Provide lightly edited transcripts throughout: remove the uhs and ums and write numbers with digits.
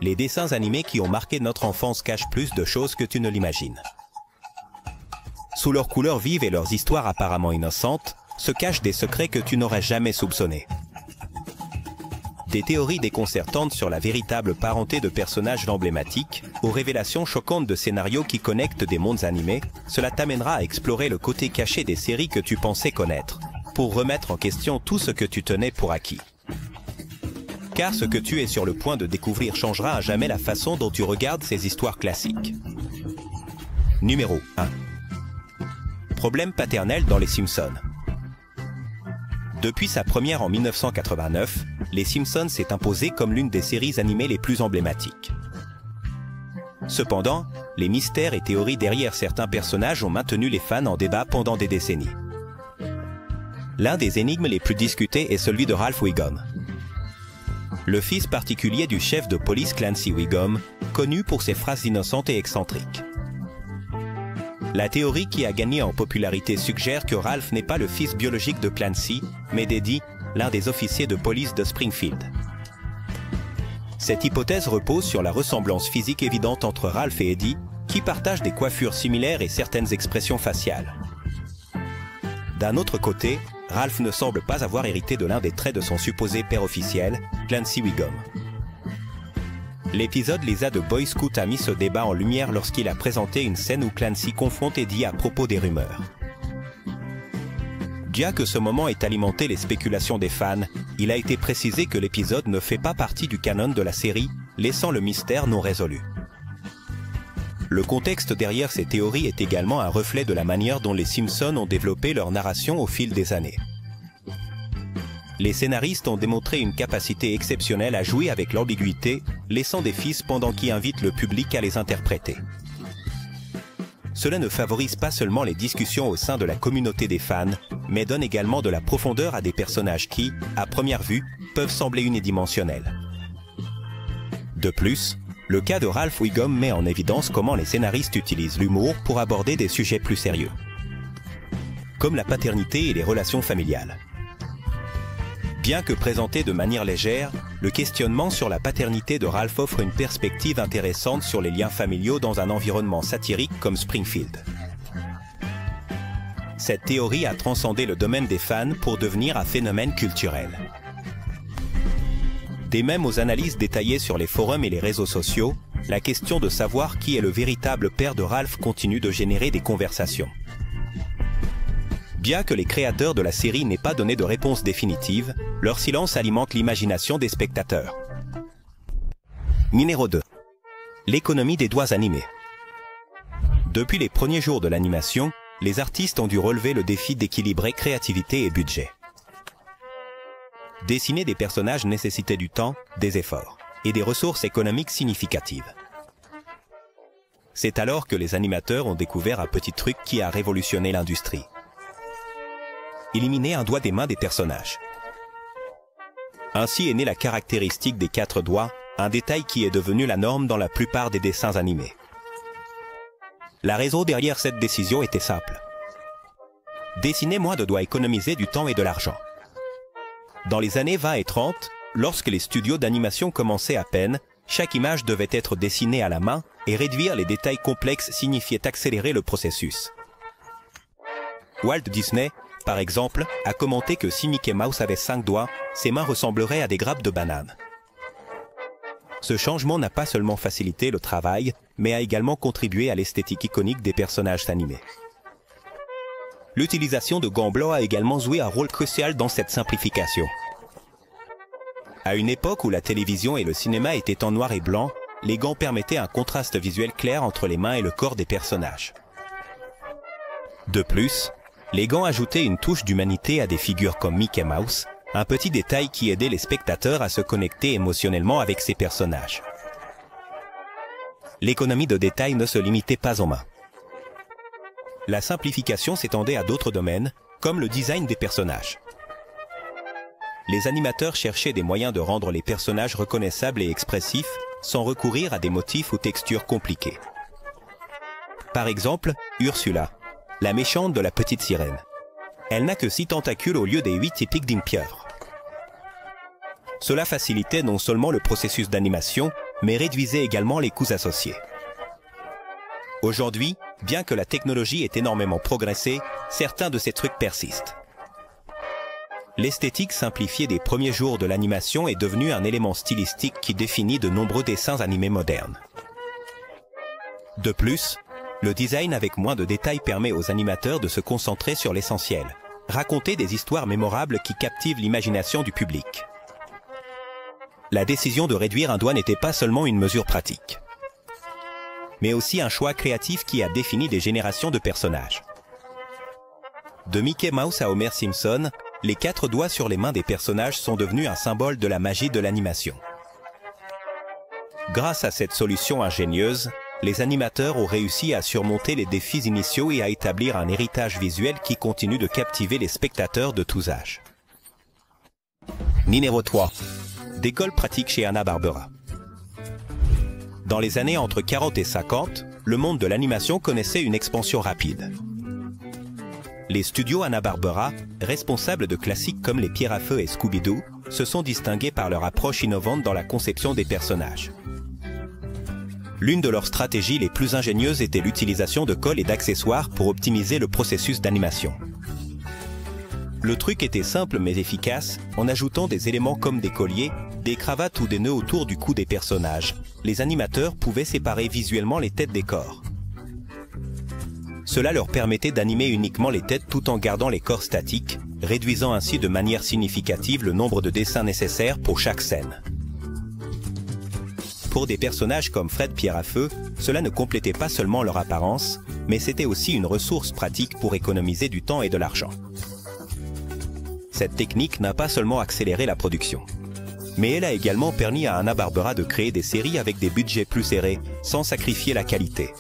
les dessins animés qui ont marqué notre enfance cachent plus de choses que tu ne l'imagines. Sous leurs couleurs vives et leurs histoires apparemment innocentes, se cachent des secrets que tu n'aurais jamais soupçonnés. Des théories déconcertantes sur la véritable parenté de personnages emblématiques, aux révélations choquantes de scénarios qui connectent des mondes animés, cela t'amènera à explorer le côté caché des séries que tu pensais connaître, pour remettre en question tout ce que tu tenais pour acquis. Car ce que tu es sur le point de découvrir changera à jamais la façon dont tu regardes ces histoires classiques. Numéro 1. Problème paternel dans Les Simpsons. Depuis sa première en 1989, Les Simpsons s'est imposé comme l'une des séries animées les plus emblématiques. Cependant, les mystères et théories derrière certains personnages ont maintenu les fans en débat pendant des décennies. L'un des énigmes les plus discutées est celui de Ralph Wiggum. Le fils particulier du chef de police Clancy Wiggum, connu pour ses phrases innocentes et excentriques. La théorie qui a gagné en popularité suggère que Ralph n'est pas le fils biologique de Clancy, mais d'Eddie, l'un des officiers de police de Springfield. Cette hypothèse repose sur la ressemblance physique évidente entre Ralph et Eddie, qui partagent des coiffures similaires et certaines expressions faciales. D'un autre côté, Ralph ne semble pas avoir hérité de l'un des traits de son supposé père officiel, Clancy Wiggum. L'épisode Les A de Boy Scout a mis ce débat en lumière lorsqu'il a présenté une scène où Clancy confronte Eddie à propos des rumeurs. Bien que ce moment ait alimenté les spéculations des fans, il a été précisé que l'épisode ne fait pas partie du canon de la série, laissant le mystère non résolu. Le contexte derrière ces théories est également un reflet de la manière dont les Simpsons ont développé leur narration au fil des années. Les scénaristes ont démontré une capacité exceptionnelle à jouer avec l'ambiguïté, laissant des pistes pendant qui invitent le public à les interpréter. Cela ne favorise pas seulement les discussions au sein de la communauté des fans, mais donne également de la profondeur à des personnages qui, à première vue, peuvent sembler unidimensionnels. De plus, le cas de Ralph Wiggum met en évidence comment les scénaristes utilisent l'humour pour aborder des sujets plus sérieux, comme la paternité et les relations familiales. Bien que présenté de manière légère, le questionnement sur la paternité de Ralph offre une perspective intéressante sur les liens familiaux dans un environnement satirique comme Springfield. Cette théorie a transcendé le domaine des fans pour devenir un phénomène culturel. Des mèmes aux analyses détaillées sur les forums et les réseaux sociaux, la question de savoir qui est le véritable père de Ralph continue de générer des conversations. Bien que les créateurs de la série n'aient pas donné de réponse définitive, leur silence alimente l'imagination des spectateurs. Numéro 2. L'économie des doigts animés. Depuis les premiers jours de l'animation, les artistes ont dû relever le défi d'équilibrer créativité et budget. Dessiner des personnages nécessitait du temps, des efforts et des ressources économiques significatives. C'est alors que les animateurs ont découvert un petit truc qui a révolutionné l'industrie. Éliminer un doigt des mains des personnages. Ainsi est née la caractéristique des 4 doigts, un détail qui est devenu la norme dans la plupart des dessins animés. La raison derrière cette décision était simple. Dessiner moins de doigts économisait du temps et de l'argent. Dans les années 20 et 30, lorsque les studios d'animation commençaient à peine, chaque image devait être dessinée à la main et réduire les détails complexes signifiait accélérer le processus. Walt Disney, par exemple, a commenté que si Mickey Mouse avait 5 doigts, ses mains ressembleraient à des grappes de bananes. Ce changement n'a pas seulement facilité le travail, mais a également contribué à l'esthétique iconique des personnages animés. L'utilisation de gants blancs a également joué un rôle crucial dans cette simplification. À une époque où la télévision et le cinéma étaient en noir et blanc, les gants permettaient un contraste visuel clair entre les mains et le corps des personnages. De plus, les gants ajoutaient une touche d'humanité à des figures comme Mickey Mouse, un petit détail qui aidait les spectateurs à se connecter émotionnellement avec ces personnages. L'économie de détails ne se limitait pas aux mains. La simplification s'étendait à d'autres domaines, comme le design des personnages. Les animateurs cherchaient des moyens de rendre les personnages reconnaissables et expressifs, sans recourir à des motifs ou textures compliquées. Par exemple, Ursula, la méchante de la petite sirène. Elle n'a que 6 tentacules au lieu des 8 typiques d'une pieuvre. Cela facilitait non seulement le processus d'animation, mais réduisait également les coûts associés. Aujourd'hui, bien que la technologie ait énormément progressé, certains de ces trucs persistent. L'esthétique simplifiée des premiers jours de l'animation est devenue un élément stylistique qui définit de nombreux dessins animés modernes. De plus, le design avec moins de détails permet aux animateurs de se concentrer sur l'essentiel, raconter des histoires mémorables qui captivent l'imagination du public. La décision de réduire un doigt n'était pas seulement une mesure pratique, mais aussi un choix créatif qui a défini des générations de personnages. De Mickey Mouse à Homer Simpson, les 4 doigts sur les mains des personnages sont devenus un symbole de la magie de l'animation. Grâce à cette solution ingénieuse, les animateurs ont réussi à surmonter les défis initiaux et à établir un héritage visuel qui continue de captiver les spectateurs de tous âges. Numéro 3. D'école pratique chez Hanna-Barbera. Dans les années entre 40 et 50, le monde de l'animation connaissait une expansion rapide. Les studios Hanna-Barbera, responsables de classiques comme les Pierres à Feu et Scooby-Doo, se sont distingués par leur approche innovante dans la conception des personnages. L'une de leurs stratégies les plus ingénieuses était l'utilisation de colle et d'accessoires pour optimiser le processus d'animation. Le truc était simple mais efficace, en ajoutant des éléments comme des colliers, des cravates ou des nœuds autour du cou des personnages. Les animateurs pouvaient séparer visuellement les têtes des corps. Cela leur permettait d'animer uniquement les têtes tout en gardant les corps statiques, réduisant ainsi de manière significative le nombre de dessins nécessaires pour chaque scène. Pour des personnages comme Fred Pierre à Feu, cela ne complétait pas seulement leur apparence, mais c'était aussi une ressource pratique pour économiser du temps et de l'argent. Cette technique n'a pas seulement accéléré la production, mais elle a également permis à Hanna-Barbera de créer des séries avec des budgets plus serrés, sans sacrifier la qualité.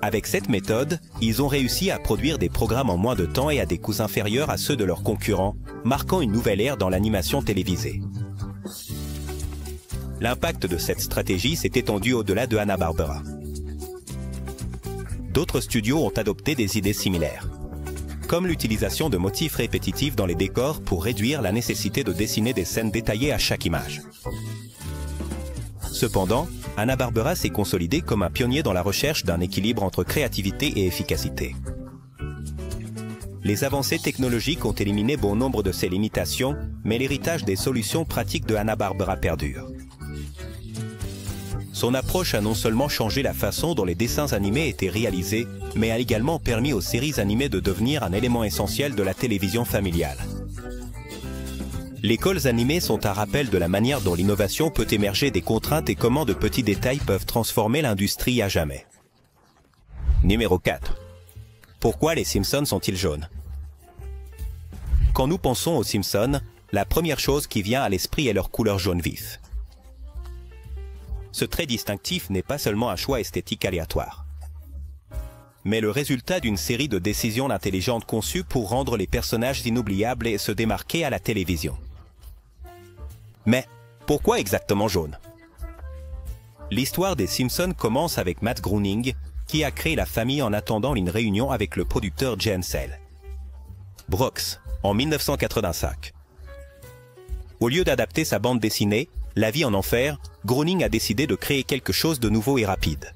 Avec cette méthode, ils ont réussi à produire des programmes en moins de temps et à des coûts inférieurs à ceux de leurs concurrents, marquant une nouvelle ère dans l'animation télévisée. L'impact de cette stratégie s'est étendu au-delà de Hanna-Barbera. D'autres studios ont adopté des idées similaires, comme l'utilisation de motifs répétitifs dans les décors pour réduire la nécessité de dessiner des scènes détaillées à chaque image. Cependant, Hanna-Barbera s'est consolidé comme un pionnier dans la recherche d'un équilibre entre créativité et efficacité. Les avancées technologiques ont éliminé bon nombre de ces limitations, mais l'héritage des solutions pratiques de Hanna-Barbera perdure. Son approche a non seulement changé la façon dont les dessins animés étaient réalisés, mais a également permis aux séries animées de devenir un élément essentiel de la télévision familiale. Les calls animés sont un rappel de la manière dont l'innovation peut émerger des contraintes et comment de petits détails peuvent transformer l'industrie à jamais. Numéro 4. Pourquoi les Simpsons sont-ils jaunes? Quand nous pensons aux Simpsons, la première chose qui vient à l'esprit est leur couleur jaune vif. Ce trait distinctif n'est pas seulement un choix esthétique aléatoire, mais le résultat d'une série de décisions intelligentes conçues pour rendre les personnages inoubliables et se démarquer à la télévision. Mais pourquoi exactement jaune? L'histoire des Simpsons commence avec Matt Groening, qui a créé la famille en attendant une réunion avec le producteur Jay Ansel. Brooks, en 1985. Au lieu d'adapter sa bande dessinée, La vie en enfer, Groening a décidé de créer quelque chose de nouveau et rapide.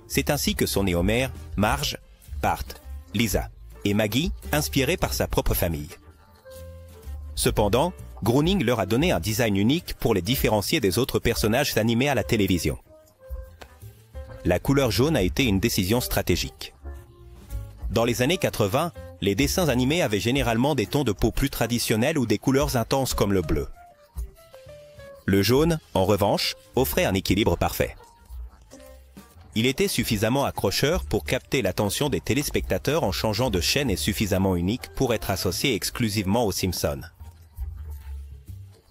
C'est ainsi que sont nés Homer, Marge, Bart, Lisa et Maggie, inspirés par sa propre famille. Cependant, Groening leur a donné un design unique pour les différencier des autres personnages animés à la télévision. La couleur jaune a été une décision stratégique. Dans les années 80, les dessins animés avaient généralement des tons de peau plus traditionnels ou des couleurs intenses comme le bleu. Le jaune, en revanche, offrait un équilibre parfait. Il était suffisamment accrocheur pour capter l'attention des téléspectateurs en changeant de chaîne et suffisamment unique pour être associé exclusivement aux Simpsons.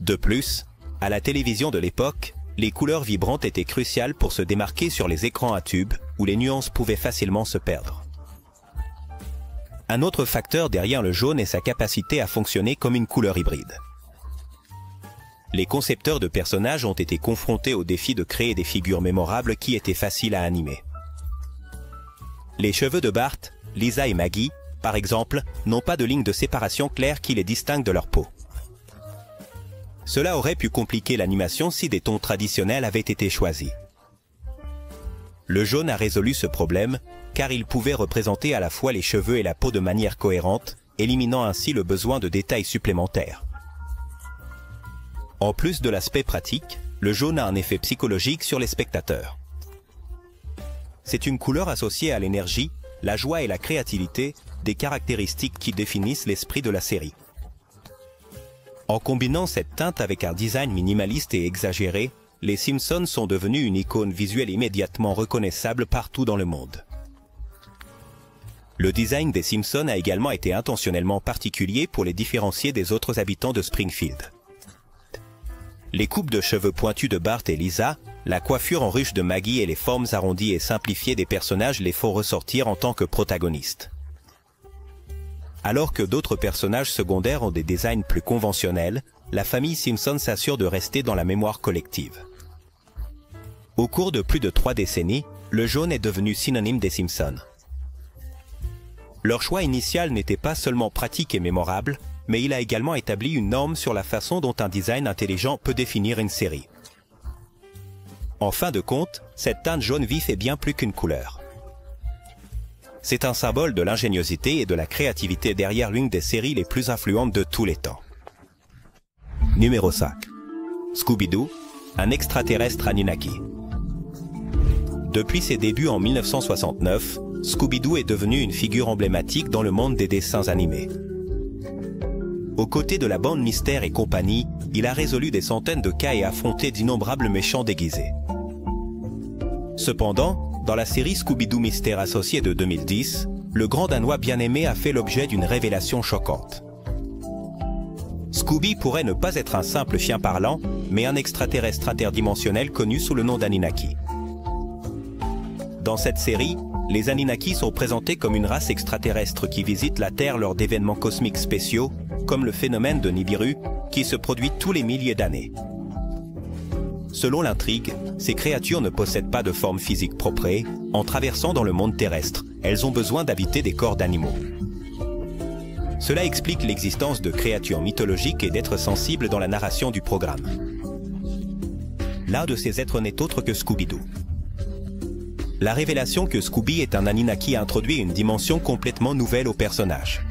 De plus, à la télévision de l'époque, les couleurs vibrantes étaient cruciales pour se démarquer sur les écrans à tubes où les nuances pouvaient facilement se perdre. Un autre facteur derrière le jaune est sa capacité à fonctionner comme une couleur hybride. Les concepteurs de personnages ont été confrontés au défi de créer des figures mémorables qui étaient faciles à animer. Les cheveux de Bart, Lisa et Maggie, par exemple, n'ont pas de ligne de séparation claire qui les distingue de leur peau. Cela aurait pu compliquer l'animation si des tons traditionnels avaient été choisis. Le jaune a résolu ce problème car il pouvait représenter à la fois les cheveux et la peau de manière cohérente, éliminant ainsi le besoin de détails supplémentaires. En plus de l'aspect pratique, le jaune a un effet psychologique sur les spectateurs. C'est une couleur associée à l'énergie, la joie et la créativité, des caractéristiques qui définissent l'esprit de la série. En combinant cette teinte avec un design minimaliste et exagéré, les Simpsons sont devenus une icône visuelle immédiatement reconnaissable partout dans le monde. Le design des Simpsons a également été intentionnellement particulier pour les différencier des autres habitants de Springfield. Les coupes de cheveux pointus de Bart et Lisa, la coiffure en ruche de Maggie et les formes arrondies et simplifiées des personnages les font ressortir en tant que protagonistes. Alors que d'autres personnages secondaires ont des designs plus conventionnels, la famille Simpson s'assure de rester dans la mémoire collective. Au cours de plus de 3 décennies, le jaune est devenu synonyme des Simpsons. Leur choix initial n'était pas seulement pratique et mémorable, mais il a également établi une norme sur la façon dont un design intelligent peut définir une série. En fin de compte, cette teinte jaune vif est bien plus qu'une couleur. C'est un symbole de l'ingéniosité et de la créativité derrière l'une des séries les plus influentes de tous les temps. Numéro 5. Scooby-Doo, un extraterrestre Anunnaki. Depuis ses débuts en 1969, Scooby-Doo est devenu une figure emblématique dans le monde des dessins animés. Aux côtés de la bande Mystère et compagnie, il a résolu des centaines de cas et affronté d'innombrables méchants déguisés. Cependant, dans la série Scooby-Doo Mystère Associé de 2010, le grand Danois bien-aimé a fait l'objet d'une révélation choquante. Scooby pourrait ne pas être un simple chien parlant, mais un extraterrestre interdimensionnel connu sous le nom d'Anunnaki. Dans cette série, les Anunnaki sont présentés comme une race extraterrestre qui visite la Terre lors d'événements cosmiques spéciaux, comme le phénomène de Nibiru, qui se produit tous les milliers d'années. Selon l'intrigue, ces créatures ne possèdent pas de forme physique propre et, en traversant dans le monde terrestre, elles ont besoin d'habiter des corps d'animaux. Cela explique l'existence de créatures mythologiques et d'êtres sensibles dans la narration du programme. L'un de ces êtres n'est autre que Scooby-Doo. La révélation que Scooby est un Anunnaki introduit une dimension complètement nouvelle au personnage.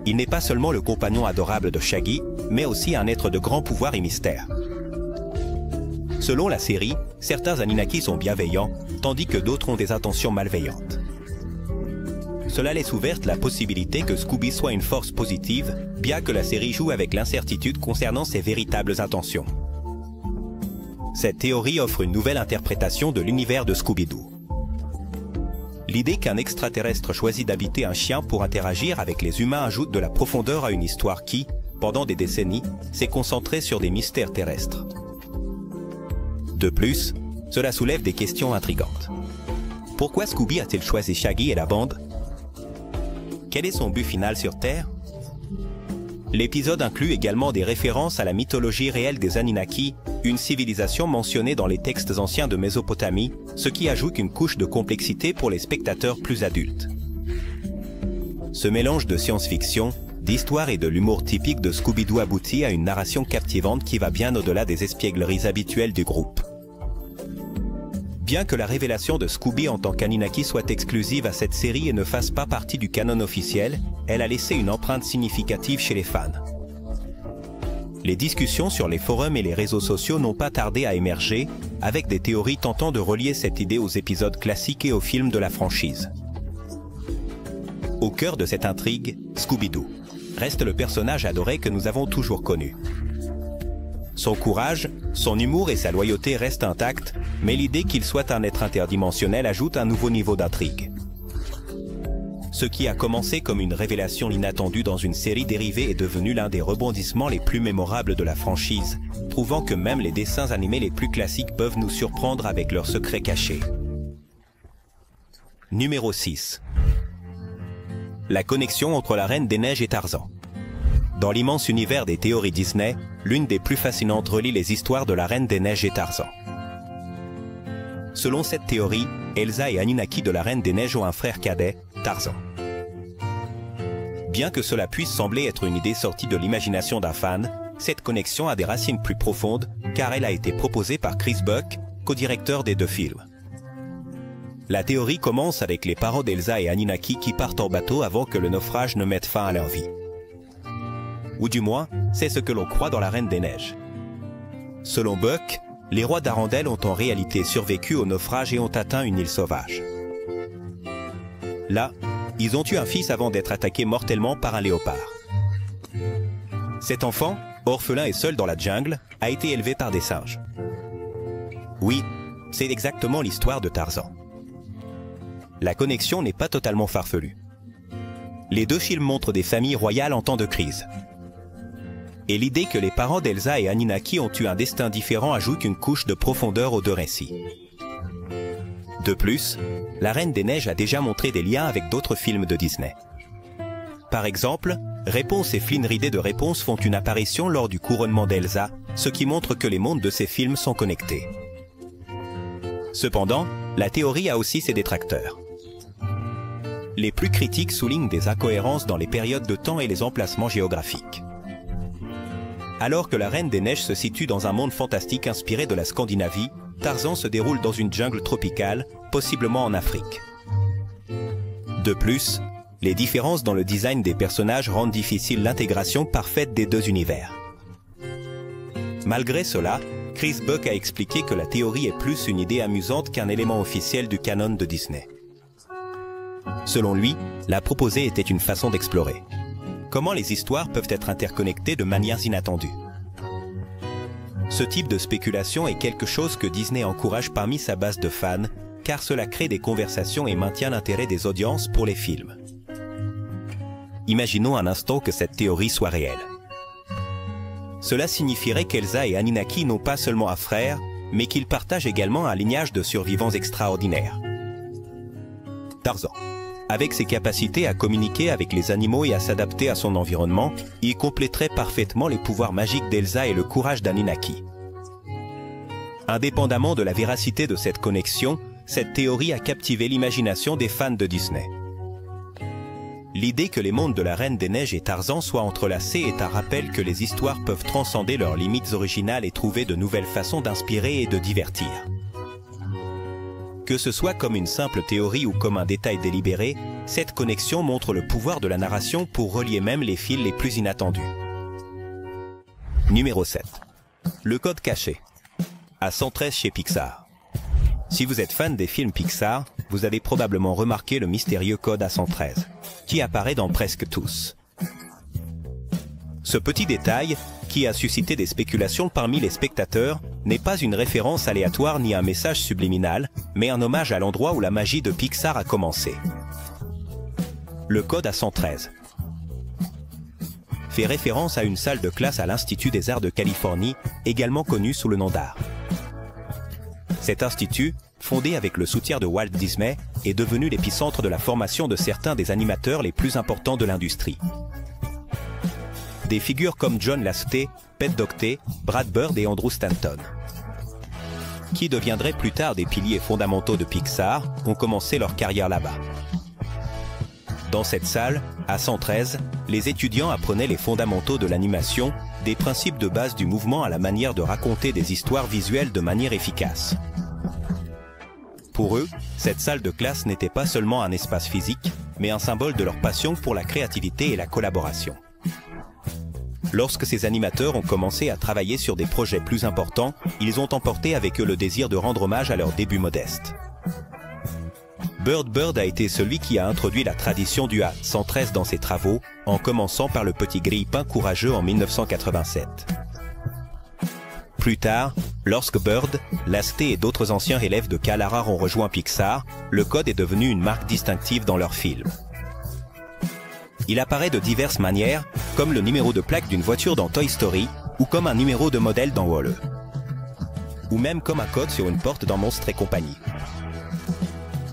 Il n'est pas seulement le compagnon adorable de Shaggy, mais aussi un être de grand pouvoir et mystère. Selon la série, certains Anunnaki sont bienveillants, tandis que d'autres ont des intentions malveillantes. Cela laisse ouverte la possibilité que Scooby soit une force positive, bien que la série joue avec l'incertitude concernant ses véritables intentions. Cette théorie offre une nouvelle interprétation de l'univers de Scooby-Doo. L'idée qu'un extraterrestre choisit d'habiter un chien pour interagir avec les humains ajoute de la profondeur à une histoire qui, pendant des décennies, s'est concentrée sur des mystères terrestres. De plus, cela soulève des questions intrigantes. Pourquoi Scooby a-t-il choisi Shaggy et la bande? Quel est son but final sur Terre? L'épisode inclut également des références à la mythologie réelle des Anunnaki, une civilisation mentionnée dans les textes anciens de Mésopotamie, ce qui ajoute une couche de complexité pour les spectateurs plus adultes. Ce mélange de science-fiction, d'histoire et de l'humour typique de Scooby-Doo aboutit à une narration captivante qui va bien au-delà des espiègleries habituelles du groupe. Bien que la révélation de Scooby en tant qu'Anunnaki soit exclusive à cette série et ne fasse pas partie du canon officiel, elle a laissé une empreinte significative chez les fans. Les discussions sur les forums et les réseaux sociaux n'ont pas tardé à émerger, avec des théories tentant de relier cette idée aux épisodes classiques et aux films de la franchise. Au cœur de cette intrigue, Scooby-Doo reste le personnage adoré que nous avons toujours connu. Son courage, son humour et sa loyauté restent intacts, mais l'idée qu'il soit un être interdimensionnel ajoute un nouveau niveau d'intrigue. Ce qui a commencé comme une révélation inattendue dans une série dérivée est devenu l'un des rebondissements les plus mémorables de la franchise, prouvant que même les dessins animés les plus classiques peuvent nous surprendre avec leurs secrets cachés. Numéro 6. La connexion entre la Reine des Neiges et Tarzan. Dans l'immense univers des théories Disney, l'une des plus fascinantes relie les histoires de la Reine des Neiges et Tarzan. Selon cette théorie, Elsa et Anunnaki de la Reine des Neiges ont un frère cadet, Tarzan. Bien que cela puisse sembler être une idée sortie de l'imagination d'un fan, cette connexion a des racines plus profondes car elle a été proposée par Chris Buck, co-directeur des deux films. La théorie commence avec les parents d'Elsa et Aninaki qui partent en bateau avant que le naufrage ne mette fin à leur vie. Ou du moins, c'est ce que l'on croit dans La Reine des Neiges. Selon Buck, les rois d'Arendelle ont en réalité survécu au naufrage et ont atteint une île sauvage. Là, ils ont eu un fils avant d'être attaqués mortellement par un léopard. Cet enfant, orphelin et seul dans la jungle, a été élevé par des singes. Oui, c'est exactement l'histoire de Tarzan. La connexion n'est pas totalement farfelue. Les deux films montrent des familles royales en temps de crise. Et l'idée que les parents d'Elsa et Aninaki ont eu un destin différent ajoute une couche de profondeur aux deux récits. De plus, La Reine des Neiges a déjà montré des liens avec d'autres films de Disney. Par exemple, Réponse et Flynn Rider de Réponse font une apparition lors du couronnement d'Elsa, ce qui montre que les mondes de ces films sont connectés. Cependant, la théorie a aussi ses détracteurs. Les plus critiques soulignent des incohérences dans les périodes de temps et les emplacements géographiques. Alors que La Reine des Neiges se situe dans un monde fantastique inspiré de la Scandinavie, Tarzan se déroule dans une jungle tropicale, possiblement en Afrique. De plus, les différences dans le design des personnages rendent difficile l'intégration parfaite des deux univers. Malgré cela, Chris Buck a expliqué que la théorie est plus une idée amusante qu'un élément officiel du canon de Disney. Selon lui, la proposée était une façon d'explorer. Comment les histoires peuvent être interconnectées de manières inattendues. Ce type de spéculation est quelque chose que Disney encourage parmi sa base de fans, car cela crée des conversations et maintient l'intérêt des audiences pour les films. Imaginons un instant que cette théorie soit réelle. Cela signifierait qu'Elsa et Aninaki n'ont pas seulement un frère, mais qu'ils partagent également un lignage de survivants extraordinaires. Tarzan. Avec ses capacités à communiquer avec les animaux et à s'adapter à son environnement, il compléterait parfaitement les pouvoirs magiques d'Elsa et le courage d'Aninaki. Indépendamment de la véracité de cette connexion, cette théorie a captivé l'imagination des fans de Disney. L'idée que les mondes de La Reine des Neiges et Tarzan soient entrelacés est un rappel que les histoires peuvent transcender leurs limites originales et trouver de nouvelles façons d'inspirer et de divertir. Que ce soit comme une simple théorie ou comme un détail délibéré, cette connexion montre le pouvoir de la narration pour relier même les fils les plus inattendus. Numéro 7. Le code caché. À 113 chez Pixar. Si vous êtes fan des films Pixar, vous avez probablement remarqué le mystérieux code A113, qui apparaît dans presque tous. Ce petit détail, qui a suscité des spéculations parmi les spectateurs, n'est pas une référence aléatoire ni un message subliminal, mais un hommage à l'endroit où la magie de Pixar a commencé. Le code A113 fait référence à une salle de classe à l'Institut des Arts de Californie, également connu sous le nom d'art. Cet institut, fondé avec le soutien de Walt Disney, est devenu l'épicentre de la formation de certains des animateurs les plus importants de l'industrie. Des figures comme John Lasseter, Pete Docter, Brad Bird et Andrew Stanton, qui deviendraient plus tard des piliers fondamentaux de Pixar, ont commencé leur carrière là-bas. Dans cette salle, à 113, les étudiants apprenaient les fondamentaux de l'animation, des principes de base du mouvement à la manière de raconter des histoires visuelles de manière efficace. Pour eux, cette salle de classe n'était pas seulement un espace physique, mais un symbole de leur passion pour la créativité et la collaboration. Lorsque ces animateurs ont commencé à travailler sur des projets plus importants, ils ont emporté avec eux le désir de rendre hommage à leurs débuts modestes. Bird a été celui qui a introduit la tradition du A113 dans ses travaux, en commençant par le petit grille-pain courageux en 1987. Plus tard, lorsque Bird, Lasseter et d'autres anciens élèves de Kalarar ont rejoint Pixar, le code est devenu une marque distinctive dans leurs films. Il apparaît de diverses manières, comme le numéro de plaque d'une voiture dans Toy Story, ou comme un numéro de modèle dans Wall-E, ou même comme un code sur une porte dans Monstres et compagnie.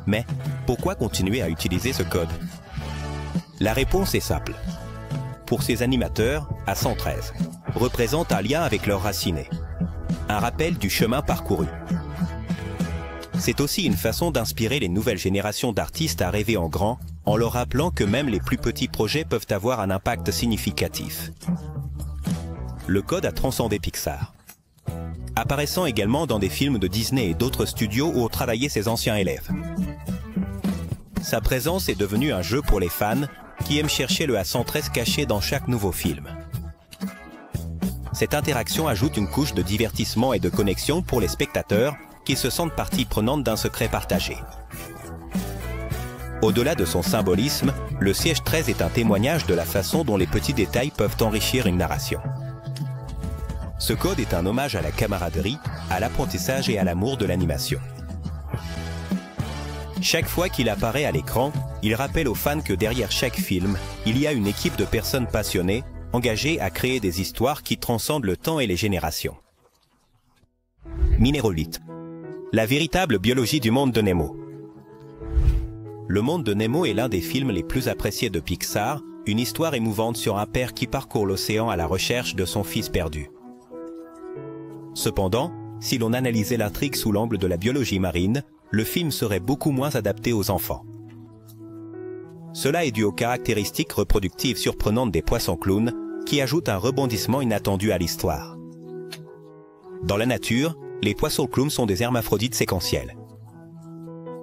Mais pourquoi continuer à utiliser ce code? La réponse est simple. Pour ces animateurs, A113 représente un lien avec leurs racines, un rappel du chemin parcouru. C'est aussi une façon d'inspirer les nouvelles générations d'artistes à rêver en grand, en leur rappelant que même les plus petits projets peuvent avoir un impact significatif. le code a transcendé Pixar. Apparaissant également dans des films de Disney et d'autres studios où ont travaillé ses anciens élèves. Sa présence est devenue un jeu pour les fans qui aiment chercher le A113 caché dans chaque nouveau film. Cette interaction ajoute une couche de divertissement et de connexion pour les spectateurs qui se sentent partie prenante d'un secret partagé. Au-delà de son symbolisme, le siège 13 est un témoignage de la façon dont les petits détails peuvent enrichir une narration. Ce code est un hommage à la camaraderie, à l'apprentissage et à l'amour de l'animation. Chaque fois qu'il apparaît à l'écran, il rappelle aux fans que derrière chaque film, il y a une équipe de personnes passionnées, engagées à créer des histoires qui transcendent le temps et les générations. Minérolite, la véritable biologie du monde de Nemo. Le monde de Nemo est l'un des films les plus appréciés de Pixar, une histoire émouvante sur un père qui parcourt l'océan à la recherche de son fils perdu. Cependant, si l'on analysait l'intrigue sous l'angle de la biologie marine, le film serait beaucoup moins adapté aux enfants. Cela est dû aux caractéristiques reproductives surprenantes des poissons clowns, qui ajoutent un rebondissement inattendu à l'histoire. Dans la nature, les poissons clowns sont des hermaphrodites séquentiels.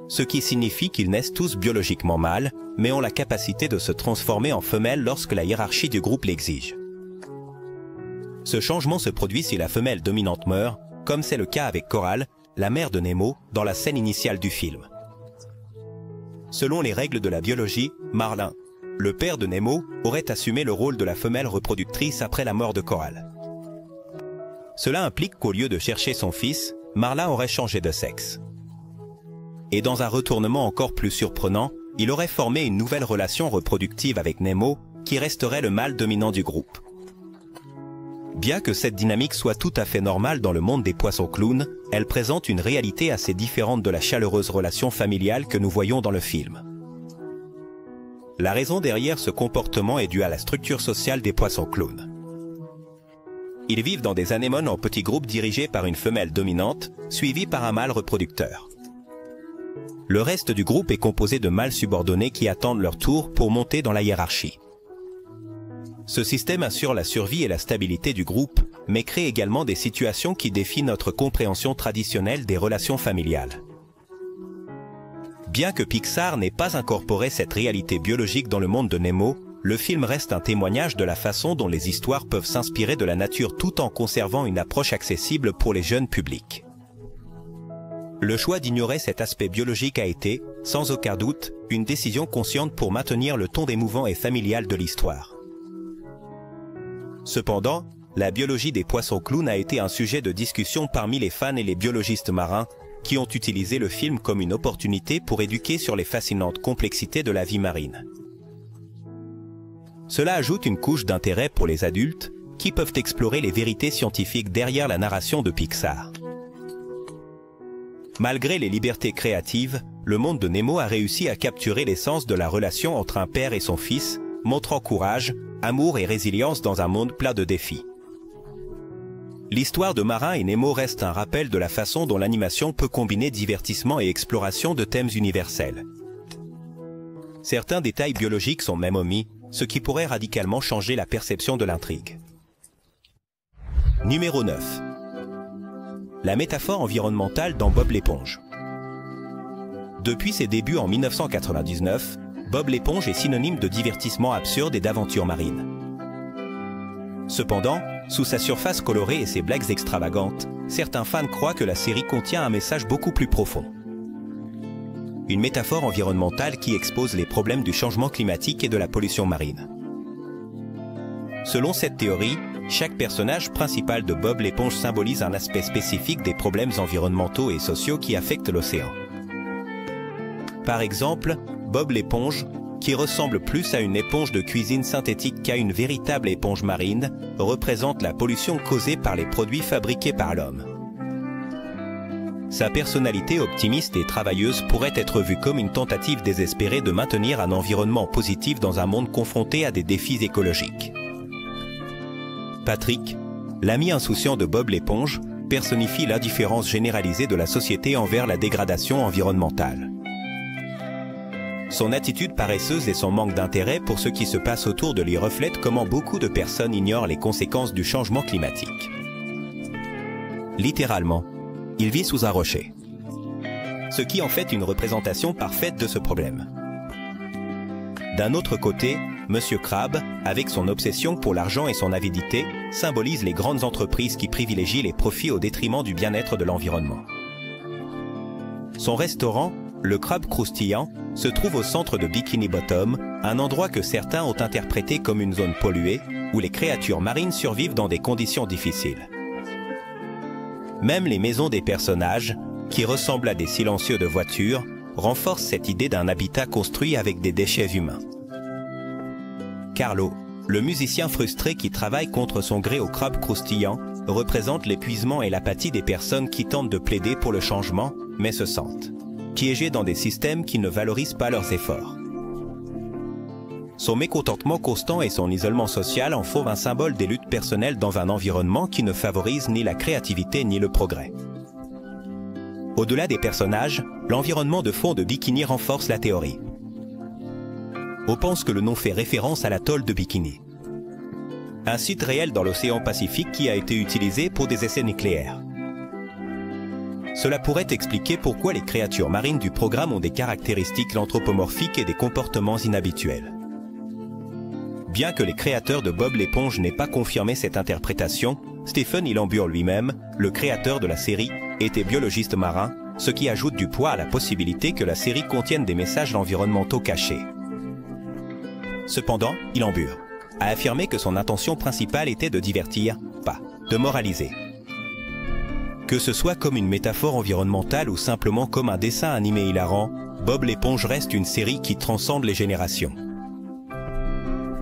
Ce qui signifie qu'ils naissent tous biologiquement mâles, mais ont la capacité de se transformer en femelles lorsque la hiérarchie du groupe l'exige. Ce changement se produit si la femelle dominante meurt, comme c'est le cas avec Coral, la mère de Nemo, dans la scène initiale du film. Selon les règles de la biologie, Marlin, le père de Nemo, aurait assumé le rôle de la femelle reproductrice après la mort de Coral. Cela implique qu'au lieu de chercher son fils, Marlin aurait changé de sexe. Et dans un retournement encore plus surprenant, il aurait formé une nouvelle relation reproductive avec Nemo, qui resterait le mâle dominant du groupe. Bien que cette dynamique soit tout à fait normale dans le monde des poissons clowns, elle présente une réalité assez différente de la chaleureuse relation familiale que nous voyons dans le film. La raison derrière ce comportement est due à la structure sociale des poissons clowns. Ils vivent dans des anémones en petits groupes dirigés par une femelle dominante, suivie par un mâle reproducteur. Le reste du groupe est composé de mâles subordonnés qui attendent leur tour pour monter dans la hiérarchie. Ce système assure la survie et la stabilité du groupe, mais crée également des situations qui défient notre compréhension traditionnelle des relations familiales. Bien que Pixar n'ait pas incorporé cette réalité biologique dans le monde de Nemo, le film reste un témoignage de la façon dont les histoires peuvent s'inspirer de la nature tout en conservant une approche accessible pour les jeunes publics. Le choix d'ignorer cet aspect biologique a été, sans aucun doute, une décision consciente pour maintenir le ton émouvant et familial de l'histoire. Cependant, la biologie des poissons clowns a été un sujet de discussion parmi les fans et les biologistes marins, qui ont utilisé le film comme une opportunité pour éduquer sur les fascinantes complexités de la vie marine. Cela ajoute une couche d'intérêt pour les adultes, qui peuvent explorer les vérités scientifiques derrière la narration de Pixar. Malgré les libertés créatives, le monde de Nemo a réussi à capturer l'essence de la relation entre un père et son fils, montrant courage, amour et résilience dans un monde plein de défis. L'histoire de Marin et Nemo reste un rappel de la façon dont l'animation peut combiner divertissement et exploration de thèmes universels. Certains détails biologiques sont même omis, ce qui pourrait radicalement changer la perception de l'intrigue. Numéro 9. La métaphore environnementale dans Bob l'éponge. Depuis ses débuts en 1999, Bob l'éponge est synonyme de divertissement absurde et d'aventure marine. Cependant, sous sa surface colorée et ses blagues extravagantes, certains fans croient que la série contient un message beaucoup plus profond. Une métaphore environnementale qui expose les problèmes du changement climatique et de la pollution marine. Selon cette théorie, chaque personnage principal de Bob l'éponge symbolise un aspect spécifique des problèmes environnementaux et sociaux qui affectent l'océan. Par exemple, Bob l'éponge, qui ressemble plus à une éponge de cuisine synthétique qu'à une véritable éponge marine, représente la pollution causée par les produits fabriqués par l'homme. Sa personnalité optimiste et travailleuse pourrait être vue comme une tentative désespérée de maintenir un environnement positif dans un monde confronté à des défis écologiques. Patrick, l'ami insouciant de Bob l'éponge, personnifie l'indifférence généralisée de la société envers la dégradation environnementale. Son attitude paresseuse et son manque d'intérêt pour ce qui se passe autour de lui reflètent comment beaucoup de personnes ignorent les conséquences du changement climatique. Littéralement, il vit sous un rocher. Ce qui en fait une représentation parfaite de ce problème. D'un autre côté, Monsieur Crabbe, avec son obsession pour l'argent et son avidité, symbolise les grandes entreprises qui privilégient les profits au détriment du bien-être de l'environnement. Son restaurant, le Crabe Croustillant, se trouve au centre de Bikini Bottom, un endroit que certains ont interprété comme une zone polluée, où les créatures marines survivent dans des conditions difficiles. Même les maisons des personnages, qui ressemblent à des silencieux de voitures, renforcent cette idée d'un habitat construit avec des déchets humains. Carlo, le musicien frustré qui travaille contre son gré au Crabe Croustillant, représente l'épuisement et l'apathie des personnes qui tentent de plaider pour le changement, mais se sentent piégés dans des systèmes qui ne valorisent pas leurs efforts. Son mécontentement constant et son isolement social en font un symbole des luttes personnelles dans un environnement qui ne favorise ni la créativité ni le progrès. Au-delà des personnages, l'environnement de fond de Bikini renforce la théorie. On pense que le nom fait référence à l'atoll de Bikini, un site réel dans l'océan Pacifique qui a été utilisé pour des essais nucléaires. Cela pourrait expliquer pourquoi les créatures marines du programme ont des caractéristiques anthropomorphiques et des comportements inhabituels. Bien que les créateurs de Bob l'éponge n'aient pas confirmé cette interprétation, Stephen Hillenburg lui-même, le créateur de la série, était biologiste marin, ce qui ajoute du poids à la possibilité que la série contienne des messages environnementaux cachés. Cependant, Hillenburg a affirmé que son intention principale était de divertir, pas de moraliser. Que ce soit comme une métaphore environnementale ou simplement comme un dessin animé hilarant, Bob l'éponge reste une série qui transcende les générations.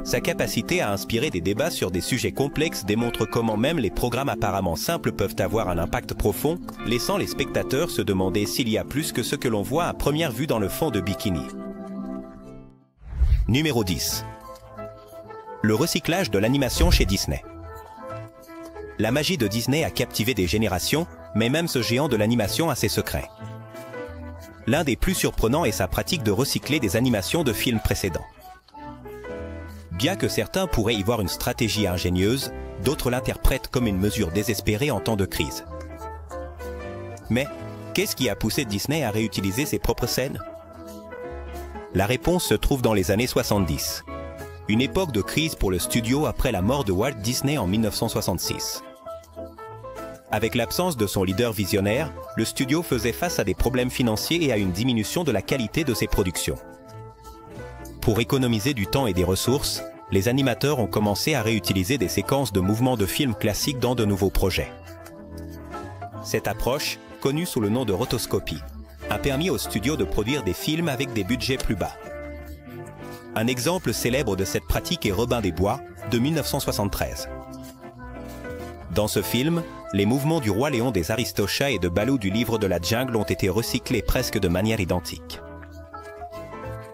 Sa capacité à inspirer des débats sur des sujets complexes démontre comment même les programmes apparemment simples peuvent avoir un impact profond, laissant les spectateurs se demander s'il y a plus que ce que l'on voit à première vue dans le fond de Bikini. Numéro 10. Le recyclage de l'animation chez Disney. La magie de Disney a captivé des générations, mais même ce géant de l'animation a ses secrets. L'un des plus surprenants est sa pratique de recycler des animations de films précédents. Bien que certains pourraient y voir une stratégie ingénieuse, d'autres l'interprètent comme une mesure désespérée en temps de crise. Mais, qu'est-ce qui a poussé Disney à réutiliser ses propres scènes? La réponse se trouve dans les années 70, une époque de crise pour le studio après la mort de Walt Disney en 1966. Avec l'absence de son leader visionnaire, le studio faisait face à des problèmes financiers et à une diminution de la qualité de ses productions. Pour économiser du temps et des ressources, les animateurs ont commencé à réutiliser des séquences de mouvements de films classiques dans de nouveaux projets. Cette approche, connue sous le nom de rotoscopie, a permis au studio de produire des films avec des budgets plus bas. Un exemple célèbre de cette pratique est Robin des Bois, de 1973. Dans ce film, les mouvements du roi Léon des Aristochats et de Balou du livre de la jungle ont été recyclés presque de manière identique.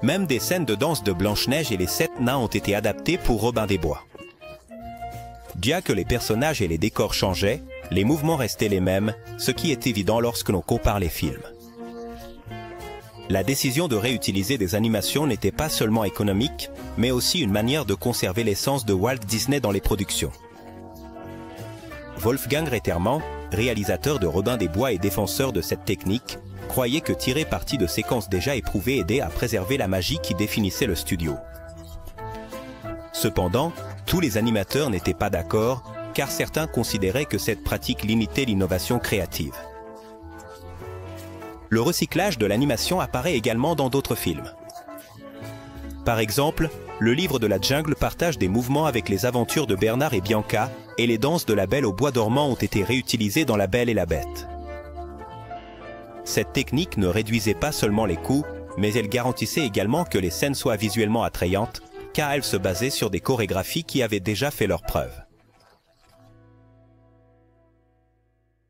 Même des scènes de danse de Blanche-Neige et les 7 nains ont été adaptées pour Robin des Bois. Bien que les personnages et les décors changeaient, les mouvements restaient les mêmes, ce qui est évident lorsque l'on compare les films. La décision de réutiliser des animations n'était pas seulement économique, mais aussi une manière de conserver l'essence de Walt Disney dans les productions. Wolfgang Reitermann, réalisateur de Robin des Bois et défenseur de cette technique, croyait que tirer parti de séquences déjà éprouvées aidait à préserver la magie qui définissait le studio. Cependant, tous les animateurs n'étaient pas d'accord, car certains considéraient que cette pratique limitait l'innovation créative. Le recyclage de l'animation apparaît également dans d'autres films. Par exemple, le livre de la jungle partage des mouvements avec les aventures de Bernard et Bianca, et les danses de la Belle au bois dormant ont été réutilisées dans La Belle et la Bête. Cette technique ne réduisait pas seulement les coûts, mais elle garantissait également que les scènes soient visuellement attrayantes, car elle se basait sur des chorégraphies qui avaient déjà fait leurs preuves.